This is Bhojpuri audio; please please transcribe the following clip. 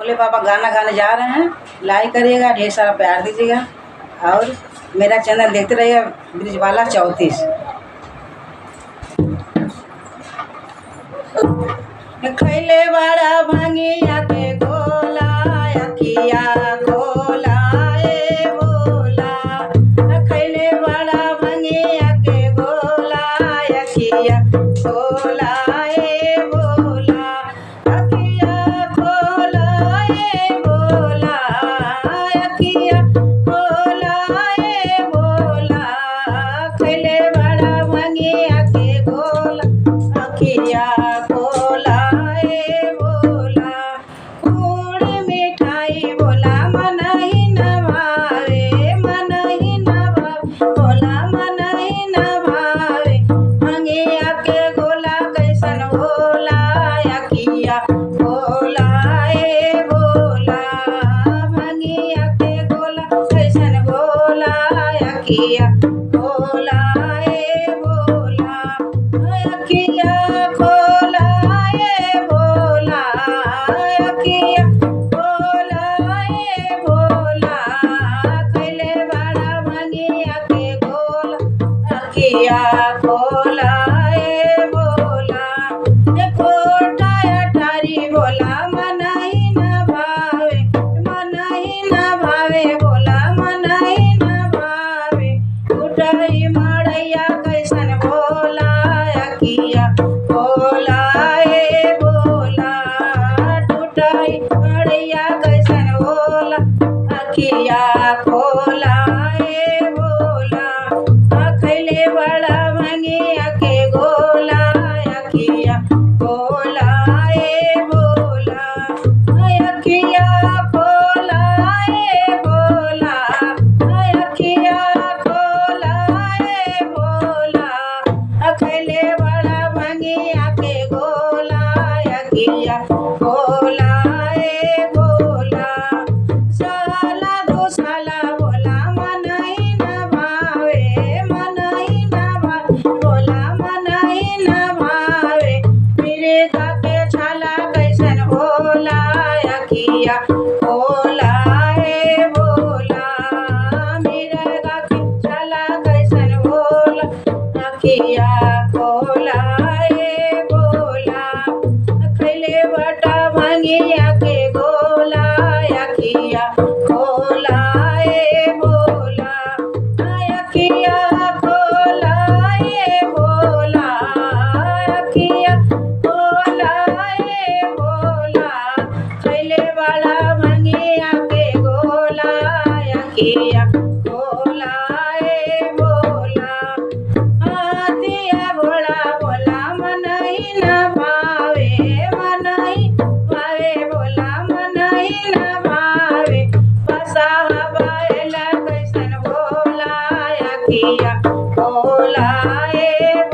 भोले बाबा गाना गाने जा रहे हैं। लाइक करिएगा, ढेर सारा प्यार दीजिएगा और मेरा चैनल देखते रहिएगा ब्रिजवाला 34। खैले बड़ा भांगिया के गोला अखिया खोला ए बोला। खैले बड़ा भांगिया के गोला अखिया खोला ए बोला। अखिया खोला ए बोला। अखिया खोला ए बोला। खैले बड़ा भांगिया के गोला अखिया खोला ए बोला। गुड़ मिठाई बोला मन ही न भावे, मन ही न भावे बोला मन ही न भावे। भांगिया के गोला कैसन होला अखिया खोला ए बोला। भांगिया के गोला कैसन होला अखिया खोला ए बोला। अखिया खोला ए बोला। अखिया खोला ए बोला। खैले बड़ा भांगिया के गोला अखिया खोला ए बोला। खोटा अटारी बोला मन ही न भावे, मन ही न भावे बोला मन ही न भावे। उठई मड़ैया कैसन बोला अखिया खोला ए बोला। टूटई मड़ैया कैसन बोला अखिया खोला ए बोला। खैले बड़ा भांगिया के गोला अखिया खोला ए बोला। अखिया खोला ए बोला। अखिया खोला ए बोला। खैले बड़ा भांगिया के गोला अखिया खोला ए बोला। साला दो साला बोला मन ही न भावे, मन ही न भावे बोला मन ही न भावे। मेरे के छाला कैसन होला अखिया खोला ए बोला। मेरे के छाला कैसन होला अखिया खोला ए बोला। खैले बटा भांगिया के गोला अखिया खोला ए बोला। अखिया खोला ए बोला। अखिया खोला ए बोला। खैले बड़ा भांगिया के गोला अखिया खोला ए बोला। हाथिया घोड़ा बोला मन ही न भावे, मन ही भावे बोला मन ही न भावे। बसाहा बैल कैसन बोला अखिया खोला ए